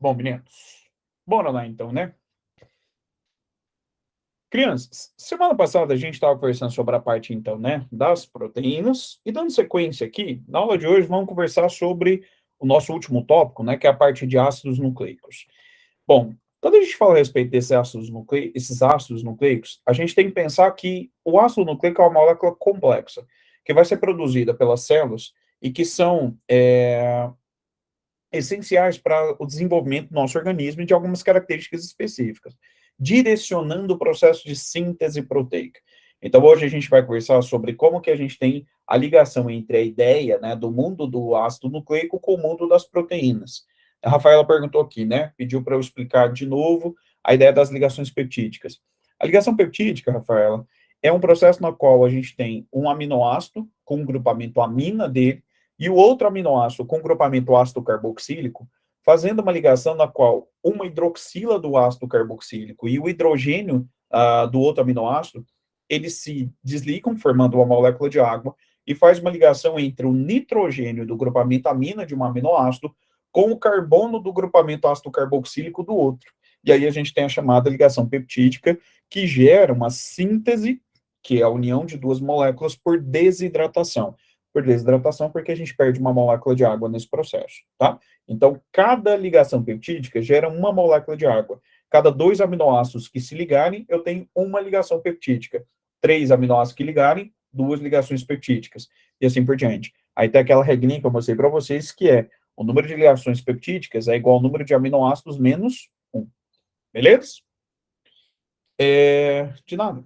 Bom, meninos, bora lá então, né? Crianças, semana passada a gente estava conversando sobre a parte, então, né, das proteínas, e dando sequência aqui, na aula de hoje vamos conversar sobre o nosso último tópico, né, que é a parte de ácidos nucleicos. Bom, quando a gente fala a respeito desses esses ácidos nucleicos, a gente tem que pensar que o ácido nucleico é uma molécula complexa, que vai ser produzida pelas células e que são essenciais para o desenvolvimento do nosso organismo e de algumas características específicas, direcionando o processo de síntese proteica. Então, hoje a gente vai conversar sobre como que a gente tem a ligação entre a ideia, né, do mundo do ácido nucleico com o mundo das proteínas. A Rafaela perguntou aqui, né, pediu para eu explicar de novo a ideia das ligações peptídicas. A ligação peptídica, Rafaela, é um processo no qual a gente tem um aminoácido com um grupamento amina dele e o outro aminoácido com grupamento ácido carboxílico, fazendo uma ligação na qual uma hidroxila do ácido carboxílico e o hidrogênio do outro aminoácido, eles se desligam, formando uma molécula de água, e faz uma ligação entre o nitrogênio do grupamento amina de um aminoácido com o carbono do grupamento ácido carboxílico do outro. E aí a gente tem a chamada ligação peptídica, que gera uma síntese, que é a união de duas moléculas por desidratação. Por desidratação, porque a gente perde uma molécula de água nesse processo, tá? Então, cada ligação peptídica gera uma molécula de água. Cada dois aminoácidos que se ligarem, eu tenho uma ligação peptídica. Três aminoácidos que ligarem, duas ligações peptídicas. E assim por diante. Aí tem aquela regrinha que eu mostrei para vocês, que é o número de ligações peptídicas é igual ao número de aminoácidos menos um. Beleza? De nada.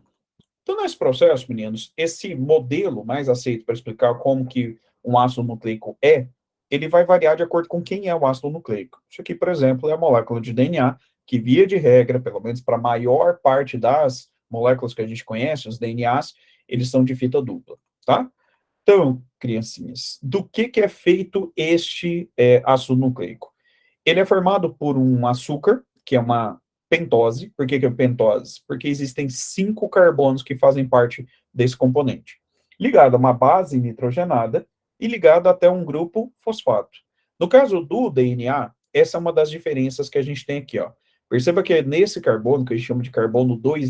Então, nesse processo, meninos, esse modelo mais aceito para explicar como que um ácido nucleico é, ele vai variar de acordo com quem é o ácido nucleico. Isso aqui, por exemplo, é a molécula de DNA, que via de regra, pelo menos para a maior parte das moléculas que a gente conhece, os DNAs, eles são de fita dupla, tá? Então, criancinhas, do que é feito este ácido nucleico? Ele é formado por um açúcar, que é uma pentose. Por que é pentose? Porque existem 5 carbonos que fazem parte desse componente. Ligado a uma base nitrogenada e ligado até um grupo fosfato. No caso do DNA, essa é uma das diferenças que a gente tem aqui, ó. Perceba que é nesse carbono, que a gente chama de carbono 2'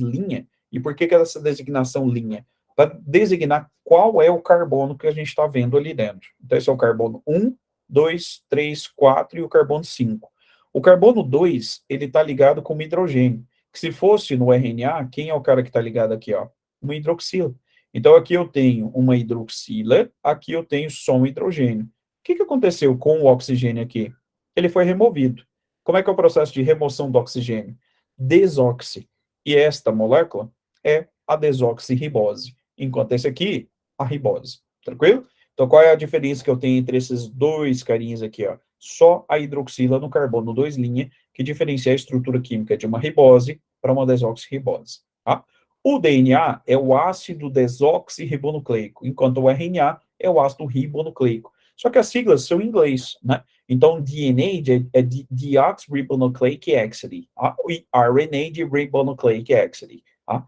e por que essa designação linha? Para designar qual é o carbono que a gente está vendo ali dentro. Então, esse é o carbono 1, 2, 3, 4 e o carbono 5. O carbono 2, ele está ligado com o hidrogênio. Que se fosse no RNA, quem é o cara que está ligado aqui, ó? Uma hidroxila. Então, aqui eu tenho uma hidroxila, aqui eu tenho só um hidrogênio. O que aconteceu com o oxigênio aqui? Ele foi removido. Como é que é o processo de remoção do oxigênio? Desoxi. E esta molécula é a desoxirribose. Enquanto esse aqui, a ribose. Tranquilo? Então, qual é a diferença que eu tenho entre esses dois carinhas aqui, ó? Só a hidroxila no carbono 2', que diferencia a estrutura química de uma ribose para uma desoxirribose, tá? O DNA é o ácido desoxirribonucleico, enquanto o RNA é o ácido ribonucleico. Só que as siglas são em inglês, né? Então, DNA é de Deoxyribonucleic Acid, tá? E RNA de Ribonucleic Acid, tá?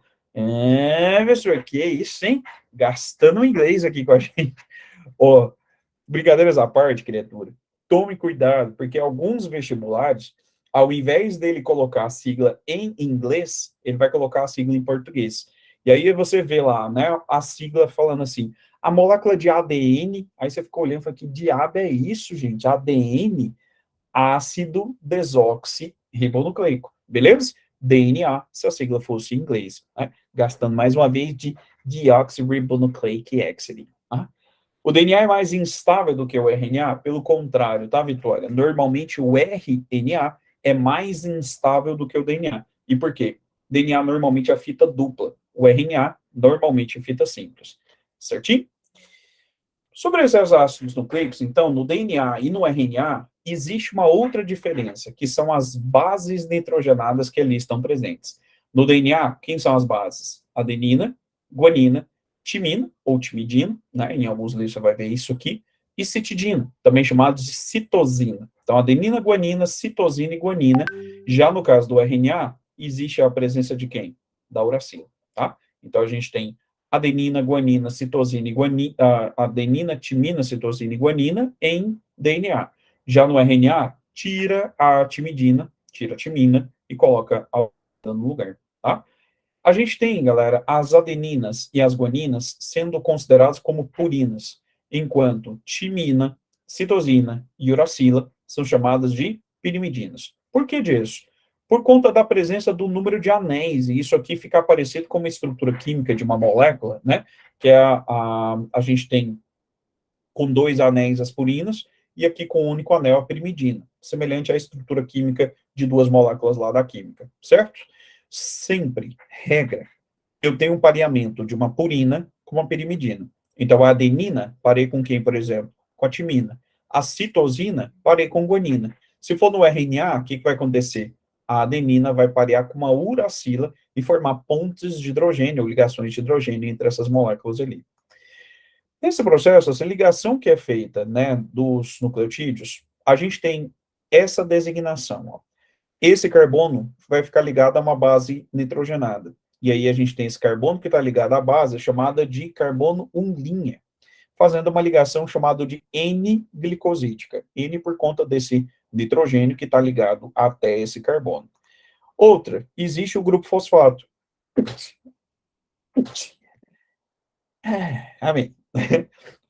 Professor, que é isso, hein? Gastando inglês aqui com a gente. Ó, brincadeiras à parte, criatura, tome cuidado, porque alguns vestibulares, ao invés dele colocar a sigla em inglês, ele vai colocar a sigla em português. E aí você vê lá, né, a sigla falando assim, a molécula de ADN, aí você ficou olhando e fala, que diabo é isso, gente? ADN, ácido desoxirribonucleico, beleza? DNA, se a sigla fosse em inglês, né? Gastando mais uma vez de deoxyribonucleic acid, tá? O DNA é mais instável do que o RNA? Pelo contrário, tá, Vitória? Normalmente o RNA é mais instável do que o DNA. E por quê? DNA normalmente é fita dupla. O RNA normalmente é fita simples. Certinho? Sobre esses ácidos nucleicos, então, no DNA e no RNA, existe uma outra diferença, que são as bases nitrogenadas que ali estão presentes. No DNA, quem são as bases? Adenina, guanina, timina, ou timidina, né? Em alguns livros você vai ver isso aqui, e citidina, também chamado de citosina. Então, adenina, guanina, citosina e guanina. Já no caso do RNA, existe a presença de quem? Da uracila, tá? Então, a gente tem adenina, guanina, citosina e guanina, adenina, timina, citosina e guanina em DNA. Já no RNA, tira a timidina, tira a timina e coloca a no lugar, tá? A gente tem, galera, as adeninas e as guaninas sendo consideradas como purinas, enquanto timina, citosina e uracila são chamadas de pirimidinas. Por que disso? Por conta da presença do número de anéis, e isso aqui fica parecido com uma estrutura química de uma molécula, né? Que é a gente tem com dois anéis as purinas, e aqui com um único anel a pirimidina, semelhante à estrutura química de duas moléculas lá da química, certo? Sempre, regra, eu tenho um pareamento de uma purina com uma pirimidina. Então, a adenina, parei com quem, por exemplo? Com a timina. A citosina, parei com guanina. Se for no RNA, o que vai acontecer? A adenina vai parear com uma uracila e formar pontes de hidrogênio, ou ligações de hidrogênio entre essas moléculas ali. Nesse processo, essa ligação que é feita, né, dos nucleotídeos, a gente tem essa designação, ó. Esse carbono vai ficar ligado a uma base nitrogenada. E aí a gente tem esse carbono que está ligado à base, chamada de carbono 1' fazendo uma ligação chamada de N-glicosídica. N por conta desse nitrogênio que está ligado até esse carbono. Outra, existe o grupo fosfato. Amém.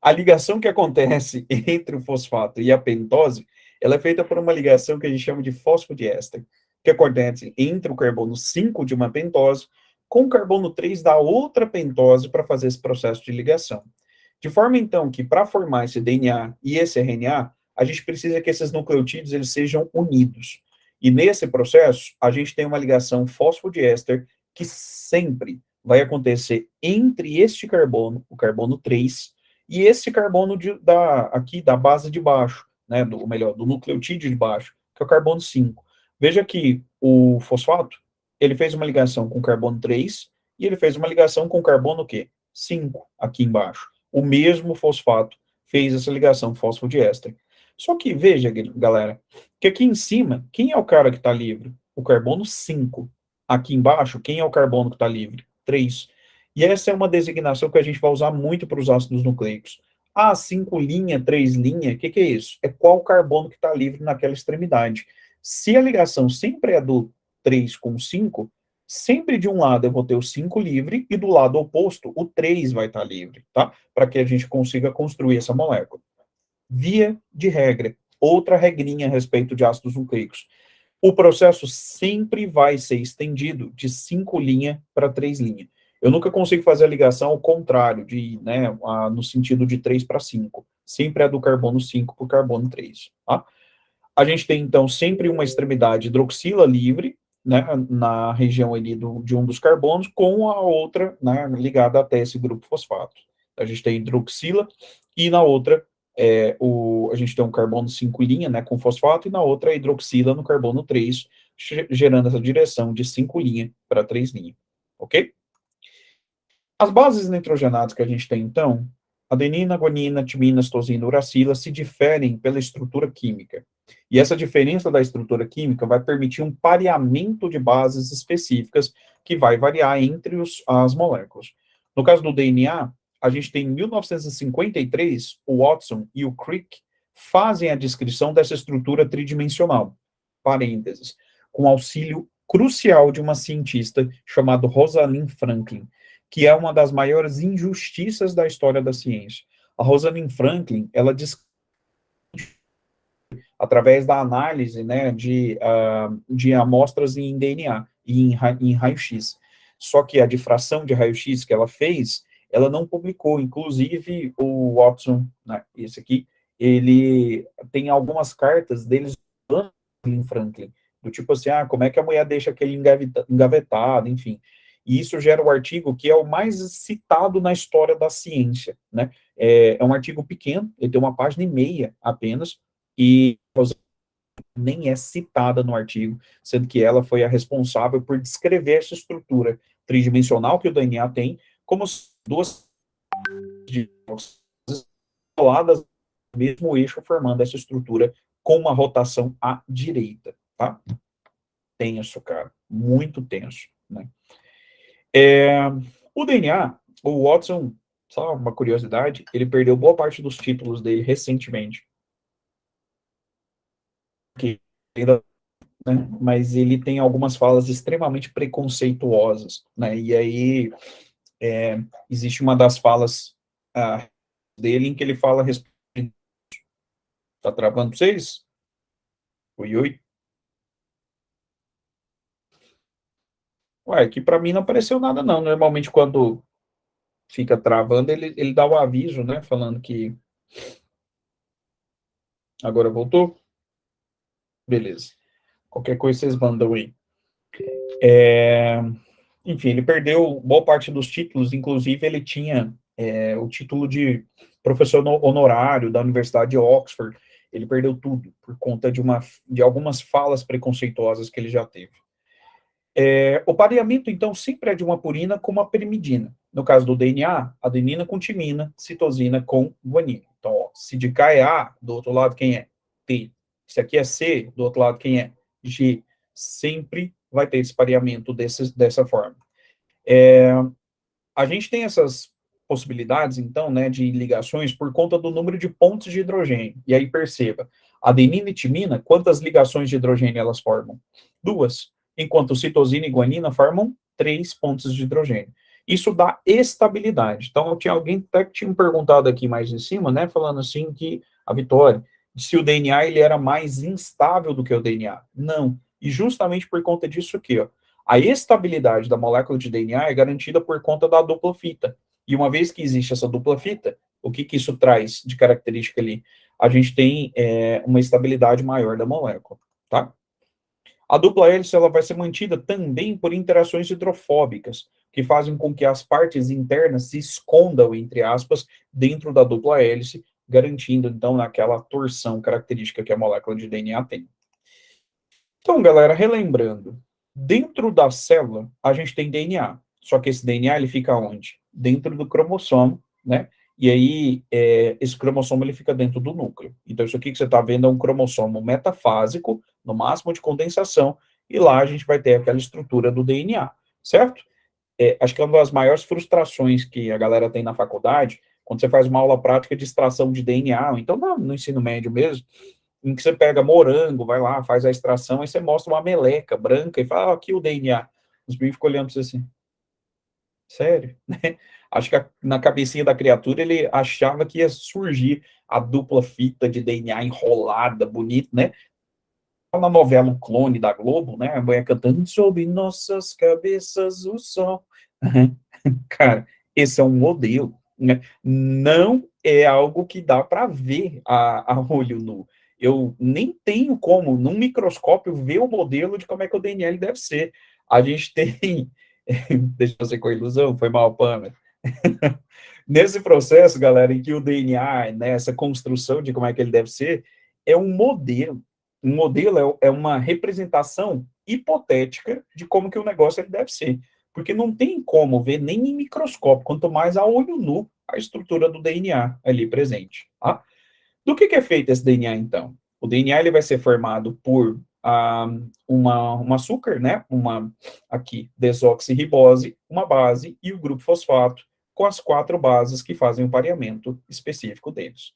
A ligação que acontece entre o fosfato e a pentose, ela é feita por uma ligação que a gente chama de fosfodiéster, que acontece entre o carbono 5 de uma pentose com o carbono 3 da outra pentose para fazer esse processo de ligação. De forma, então, que para formar esse DNA e esse RNA, a gente precisa que esses nucleotídeos eles sejam unidos. E nesse processo, a gente tem uma ligação fosfodiéster que sempre vai acontecer entre este carbono, o carbono 3, e esse carbono aqui da base de baixo, né, ou melhor, do nucleotídeo de baixo, que é o carbono 5. Veja que o fosfato, ele fez uma ligação com o carbono 3 e ele fez uma ligação com o carbono o quê? 5, aqui embaixo. O mesmo fosfato fez essa ligação fosfodiéster. Só que veja, galera, que aqui em cima, quem é o cara que está livre? O carbono 5. Aqui embaixo, quem é o carbono que está livre? 3. E essa é uma designação que a gente vai usar muito para os ácidos nucleicos. Ah, 5 linha, 3 linha, o que é isso? É qual carbono que está livre naquela extremidade. Se a ligação sempre é do 3 com 5, sempre de um lado eu vou ter o 5 livre e do lado oposto o 3 vai estar livre, tá? Para que a gente consiga construir essa molécula. Via de regra, outra regrinha a respeito de ácidos nucleicos. O processo sempre vai ser estendido de 5 linha para 3 linha. Eu nunca consigo fazer a ligação ao contrário, né, no sentido de 3 para 5. Sempre é do carbono 5 para o carbono 3. Tá? A gente tem, então, sempre uma extremidade hidroxila livre, né, na região ali de um dos carbonos, com a outra, né, ligada até esse grupo fosfato. A gente tem hidroxila e na outra a gente tem um carbono 5 linha, né, com fosfato, e na outra hidroxila no carbono 3, gerando essa direção de 5 linha para 3 linha. Ok? As bases nitrogenadas que a gente tem, então, adenina, guanina, timina, citosina, uracila, se diferem pela estrutura química. E essa diferença da estrutura química vai permitir um pareamento de bases específicas que vai variar entre as moléculas. No caso do DNA, a gente tem em 1953, o Watson e o Crick fazem a descrição dessa estrutura tridimensional, parênteses, com auxílio crucial de uma cientista chamada Rosalind Franklin, que é uma das maiores injustiças da história da ciência. A Rosalind Franklin, ela diz, através da análise, né, de amostras em DNA e em raio-x. Só que a difração de raio-x que ela fez, ela não publicou. Inclusive, o Watson, né, esse aqui, ele tem algumas cartas deles em Franklin, do tipo assim, como é que a mulher deixa aquele engavetado, enfim. E isso gera um artigo que é o mais citado na história da ciência, né? É um artigo pequeno, ele tem uma página e meia apenas, e nem é citada no artigo, sendo que ela foi a responsável por descrever essa estrutura tridimensional que o DNA tem, como duas coladas no mesmo eixo, formando essa estrutura com uma rotação à direita, tá? Tenso, cara, muito tenso, né? O DNA, o Watson, só uma curiosidade, ele perdeu boa parte dos títulos dele recentemente. né, mas ele tem algumas falas extremamente preconceituosas, né, e aí existe uma das falas dele em que ele fala a respeito. Tá travando pra vocês? Oi, oi. Ué, aqui para mim não apareceu nada, não. Normalmente, quando fica travando, ele dá o aviso, né? Falando que agora voltou. Beleza. Qualquer coisa vocês mandam aí. Enfim, ele perdeu boa parte dos títulos, inclusive ele tinha o título de professor honorário da Universidade de Oxford. Ele perdeu tudo por conta de algumas falas preconceituosas que ele já teve. O pareamento, então, sempre é de uma purina com uma pirimidina. No caso do DNA, adenina com timina, citosina com guanina. Então, ó, se de cá é A, do outro lado quem é? T. Se aqui é C, do outro lado quem é? G. Sempre vai ter esse pareamento dessa forma. A gente tem essas possibilidades, então, né, de ligações por conta do número de pontos de hidrogênio. E aí perceba, adenina e timina, quantas ligações de hidrogênio elas formam? Duas. Enquanto citosina e guanina formam 3 pontos de hidrogênio. Isso dá estabilidade. Então, tinha alguém até que tinha me perguntado aqui mais em cima, né, falando assim que a Vitória, se o DNA ele era mais instável do que o DNA. Não. E justamente por conta disso aqui, ó, a estabilidade da molécula de DNA é garantida por conta da dupla fita. E uma vez que existe essa dupla fita, o que isso traz de característica ali? A gente tem uma estabilidade maior da molécula, tá? A dupla hélice ela vai ser mantida também por interações hidrofóbicas, que fazem com que as partes internas se escondam, entre aspas, dentro da dupla hélice, garantindo, então, aquela torção característica que a molécula de DNA tem. Então, galera, relembrando, dentro da célula a gente tem DNA, só que esse DNA ele fica onde? Dentro do cromossomo, né? E aí esse cromossomo ele fica dentro do núcleo. Então isso aqui que você está vendo é um cromossomo metafásico, no máximo de condensação, e lá a gente vai ter aquela estrutura do DNA, certo? Acho que é uma das maiores frustrações que a galera tem na faculdade, quando você faz uma aula prática de extração de DNA, ou então no ensino médio mesmo, em que você pega morango, vai lá, faz a extração, aí você mostra uma meleca branca e fala, aqui o DNA. Os bichos ficam olhando para você assim, sério? Acho que na cabecinha da criatura ele achava que ia surgir a dupla fita de DNA enrolada, bonita, né? Na novela O Clone da Globo, né? A mulher cantando sobre nossas cabeças o sol. Cara, esse é um modelo, né? Não é algo que dá para ver a olho nu. Eu nem tenho como, num microscópio, ver o modelo de como é que o DNL deve ser. A gente tem. Deixa eu ser com a ilusão, foi mal, Pamela. Nesse processo, galera, em que o DNA, né, essa construção de como é que ele deve ser, é um modelo. Um modelo é uma representação hipotética de como que o negócio ele deve ser. Porque não tem como ver nem em microscópio, quanto mais a olho nu, a estrutura do DNA ali presente. Tá? Do que é feito esse DNA, então? O DNA ele vai ser formado por um açúcar, né? Aqui, desoxirribose, uma base e o grupo fosfato, com as 4 bases que fazem o pareamento específico deles.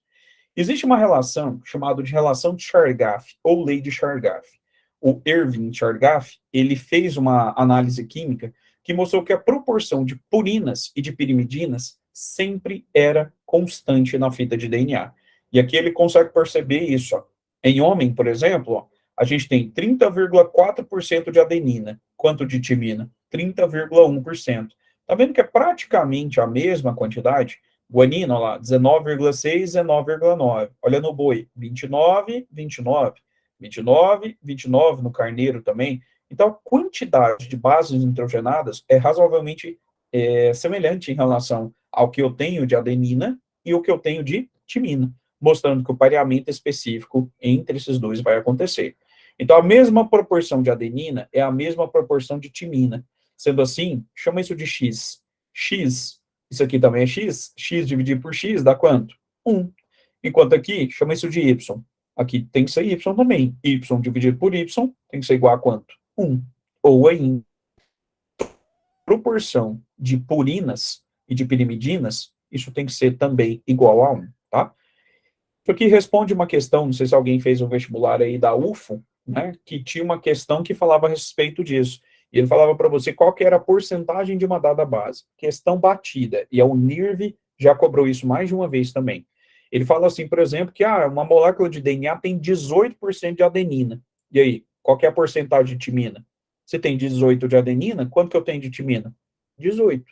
Existe uma relação chamada de relação de Chargaff, ou lei de Chargaff. O Erwin Chargaff, ele fez uma análise química que mostrou que a proporção de purinas e de pirimidinas sempre era constante na fita de DNA. E aqui ele consegue perceber isso. Ó. Em homem, por exemplo, ó, a gente tem 30,4% de adenina, quanto de timina? 30,1%. Tá vendo que é praticamente a mesma quantidade? Guanina, olha lá, 19,6, 19,9. Olha no boi, 29, 29. 29, 29 no carneiro também. Então, a quantidade de bases nitrogenadas é razoavelmente semelhante em relação ao que eu tenho de adenina e o que eu tenho de timina, mostrando que o pareamento específico entre esses dois vai acontecer. Então, a mesma proporção de adenina é a mesma proporção de timina. Sendo assim, chama isso de X. X, isso aqui também é X. X dividido por X dá quanto? 1. Enquanto aqui, chama isso de Y. Aqui tem que ser Y também. Y dividido por Y tem que ser igual a quanto? 1. Ou ainda, proporção de purinas e de pirimidinas, isso tem que ser também igual a 1, tá? Isso aqui responde uma questão, não sei se alguém fez o vestibular aí da UFO, né, que tinha uma questão que falava a respeito disso. E ele falava para você qual que era a porcentagem de uma dada base. Questão batida. E a Unirv já cobrou isso mais de uma vez também. Ele fala assim, por exemplo, que uma molécula de DNA tem 18% de adenina. E aí, qual que é a porcentagem de timina? Se tem 18 de adenina, quanto que eu tenho de timina? 18.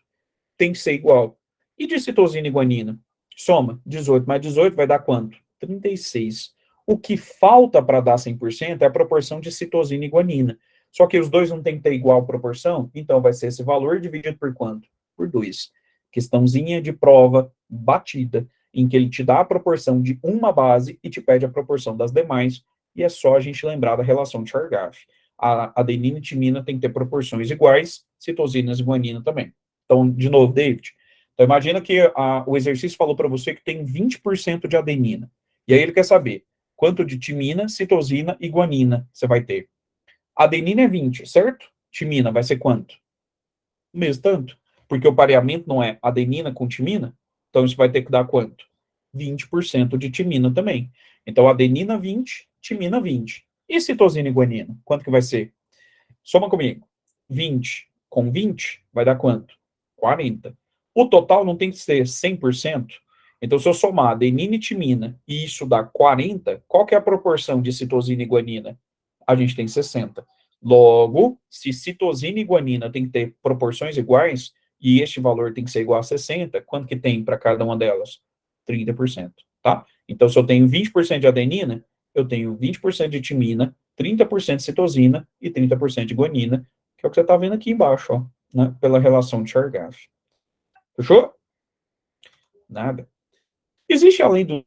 Tem que ser igual. E de citosina e guanina? Soma 18 mais 18 vai dar quanto? 36. O que falta para dar 100% é a proporção de citosina e guanina. Só que os dois não tem que ter igual proporção, então vai ser esse valor dividido por quanto? Por 2. Questãozinha de prova batida, em que ele te dá a proporção de uma base e te pede a proporção das demais, e é só a gente lembrar da relação de Chargaff. A adenina e timina tem que ter proporções iguais, citosinas e guanina também. Então, de novo, David, então imagina que o exercício falou para você que tem 20% de adenina, e aí ele quer saber quanto de timina, citosina e guanina você vai ter. Adenina é 20, certo? Timina vai ser quanto? O mesmo tanto. Porque o pareamento não é adenina com timina, então isso vai ter que dar quanto? 20% de timina também. Então, adenina 20, timina 20. E citosina e guanina? Quanto que vai ser? Soma comigo. 20 com 20 vai dar quanto? 40. O total não tem que ser 100%. Então, se eu somar adenina e timina e isso dá 40, qual que é a proporção de citosina e guanina? A gente tem 60. Logo, se citosina e guanina tem que ter proporções iguais e este valor tem que ser igual a 60, quanto que tem para cada uma delas? 30%, tá? Então, se eu tenho 20% de adenina, eu tenho 20% de timina, 30% de citosina e 30% de guanina, que é o que você está vendo aqui embaixo, ó, né, pela relação de Chargaff. Fechou? Nada. Existe além do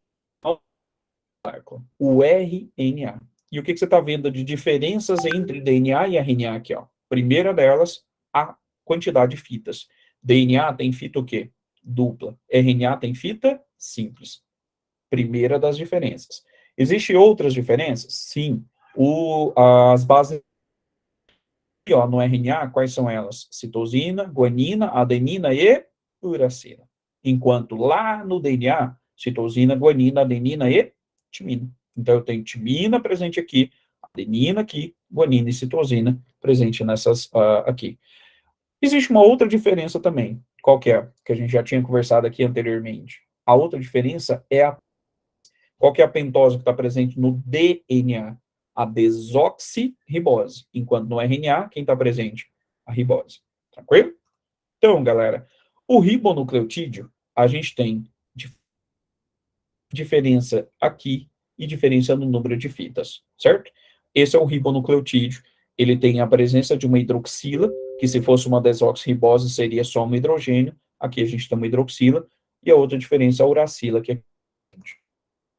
o RNA. E o que você está vendo de diferenças entre DNA e RNA aqui, ó? Primeira delas, a quantidade de fitas. DNA tem fita o quê? Dupla. RNA tem fita simples. Primeira das diferenças. Existem outras diferenças? Sim. As bases aqui, ó, no RNA, quais são elas? Citosina, guanina, adenina e uracila. Enquanto lá no DNA, citosina, guanina, adenina e timina. Então, eu tenho timina presente aqui, adenina aqui, guanina e citosina presente nessas aqui. Existe uma outra diferença também. Qual que é? Que a gente já tinha conversado aqui anteriormente. A outra diferença é qual que é a pentose que está presente no DNA? A desoxirribose. Enquanto no RNA, quem está presente? A ribose. Tranquilo? Então, galera, o ribonucleotídeo, a gente tem diferença aqui e diferença no número de fitas, certo? Esse é o ribonucleotídeo. Ele tem a presença de uma hidroxila, que se fosse uma desoxirribose seria só um hidrogênio. Aqui a gente tem uma hidroxila. E a outra diferença é a uracila, que é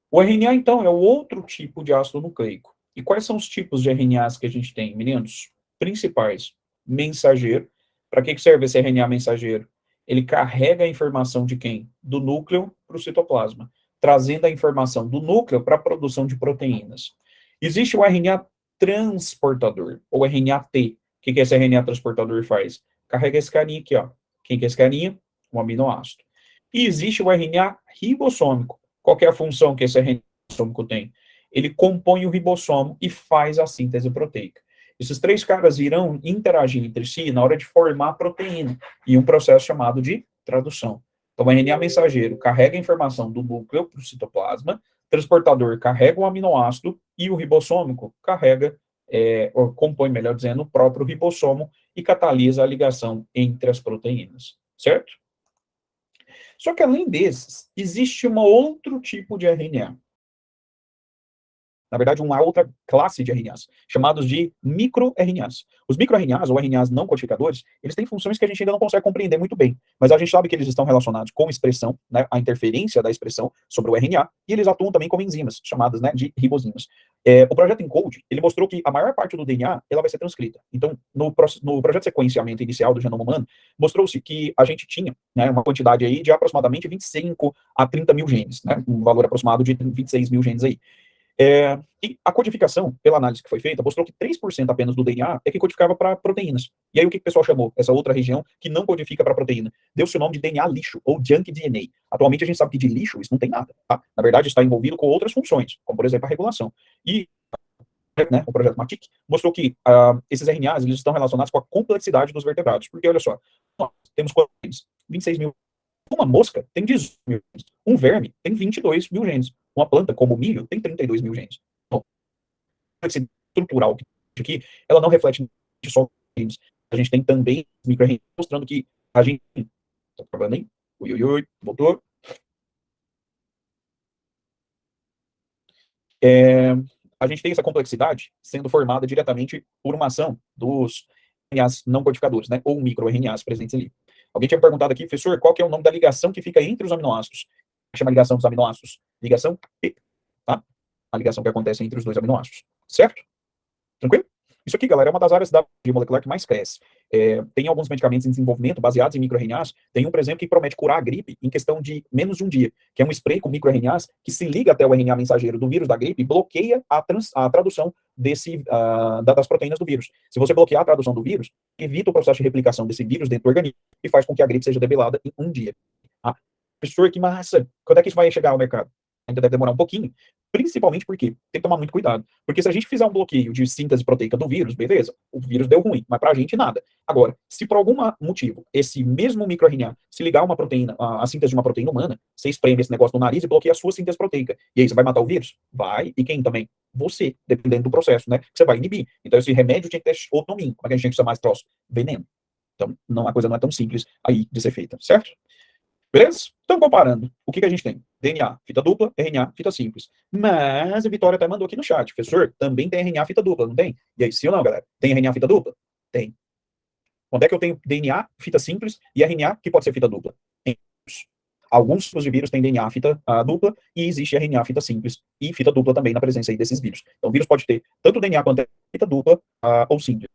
o RNA, então, é o outro tipo de ácido nucleico. E quais são os tipos de RNAs que a gente tem, meninos? Principais. Mensageiro. Para que serve esse RNA mensageiro? Ele carrega a informação de quem? Do núcleo para o citoplasma, trazendo a informação do núcleo para a produção de proteínas. Existe o RNA transportador, ou RNA-T. O que esse RNA transportador faz? Carrega esse carinha aqui, ó. Quem que é esse carinha? Um aminoácido. E existe o RNA ribossômico. Qual que é a função que esse RNA ribossômico tem? Ele compõe o ribossomo e faz a síntese proteica. Esses três caras irão interagir entre si na hora de formar a proteína, em um processo chamado de tradução. Então, o RNA mensageiro carrega a informação do núcleo para o citoplasma, o transportador carrega o aminoácido e o ribossômico carrega, ou compõe, melhor dizendo, o próprio ribossomo e catalisa a ligação entre as proteínas, certo? Só que, além desses, existe um outro tipo de RNA. Na verdade, uma outra classe de RNAs, chamados de microRNAs. Os microRNAs, ou RNAs não codificadores, eles têm funções que a gente ainda não consegue compreender muito bem, mas a gente sabe que eles estão relacionados com expressão, né, a interferência da expressão sobre o RNA, e eles atuam também como enzimas, chamadas, né, de ribozimas. O projeto ENCODE, ele mostrou que a maior parte do DNA, ela vai ser transcrita. Então, no projeto de sequenciamento inicial do genoma humano, mostrou-se que a gente tinha, né, uma quantidade aí de aproximadamente 25 a 30 mil genes, né, um valor aproximado de 26 mil genes aí. E a codificação, pela análise que foi feita, mostrou que 3% apenas do DNA é que codificava para proteínas. E aí o que o pessoal chamou? Essa outra região que não codifica para proteína. Deu-se o nome de DNA lixo, ou junk DNA. Atualmente a gente sabe que de lixo isso não tem nada, tá? Na verdade está envolvido com outras funções, como por exemplo a regulação. E né, o projeto MATIC, mostrou que esses RNAs eles estão relacionados com a complexidade dos vertebrados. Porque, olha só, nós temos quantos genes? 26 mil. Uma mosca tem 18 mil genes. Um verme tem 22 mil genes. Uma planta, como o milho, tem 32 mil genes. Então, a complexidade estrutural aqui, ela não reflete só genes. A gente tem também micro-RNAs mostrando que a gente... Tá travando aí? Ui, ui, ui, voltou. A gente tem essa complexidade sendo formada diretamente por uma ação dos RNAs não codificadores, né, ou microRNAs presentes ali. Alguém tinha perguntado aqui, professor, qual que é o nome da ligação que fica entre os aminoácidos? Chama ligação dos aminoácidos. Ligação P, tá? A ligação que acontece entre os dois aminoácidos, certo? Tranquilo? Isso aqui, galera, é uma das áreas da biologia molecular que mais cresce. Tem alguns medicamentos em desenvolvimento baseados em microRNAs. Tem um, por exemplo, que promete curar a gripe em questão de menos de um dia, que é um spray com microRNAs que se liga até o RNA mensageiro do vírus da gripe e bloqueia a tradução das proteínas do vírus. Se você bloquear a tradução do vírus, evita o processo de replicação desse vírus dentro do organismo e faz com que a gripe seja debelada em um dia. Ah, professor, que massa! Quando é que isso vai chegar ao mercado? Ainda deve demorar um pouquinho, principalmente porque tem que tomar muito cuidado. Porque se a gente fizer um bloqueio de síntese proteica do vírus, beleza, o vírus deu ruim, mas pra gente nada. Agora, se por algum motivo esse mesmo microRNA se ligar a uma proteína, a síntese de uma proteína humana, você espreme esse negócio no nariz e bloqueia a sua síntese proteica. E aí você vai matar o vírus? Vai. E quem também? Você, dependendo do processo, né? Que você vai inibir. Então esse remédio tinha que ter outro nome. Como é que a gente tem que chamar esse troço? Veneno. Então, não, a coisa não é tão simples aí de ser feita, certo? Beleza? Então, comparando, o que a gente tem? DNA, fita dupla, RNA, fita simples. Mas a Vitória até mandou aqui no chat, professor, também tem RNA, fita dupla, não tem? E aí, sim ou não, galera? Tem RNA, fita dupla? Tem. Onde é que eu tenho DNA, fita simples, e RNA, que pode ser fita dupla? Tem. Alguns tipos de vírus têm DNA, fita dupla, e existe RNA, fita simples, e fita dupla também na presença aí desses vírus. Então, o vírus pode ter tanto DNA quanto fita dupla ou simples.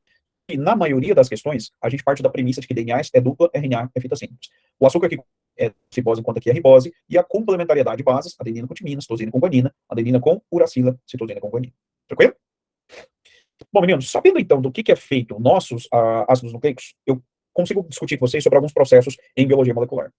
E na maioria das questões, a gente parte da premissa de que DNA é dupla, RNA é fita simples. O açúcar aqui é ribose enquanto aqui é ribose, e a complementariedade de bases, adenina com timina, citosina com guanina, adenina com uracila, citosina com guanina. Tranquilo? Bom, meninos, sabendo então do que é feito nossos ácidos nucleicos, eu consigo discutir com vocês sobre alguns processos em biologia molecular.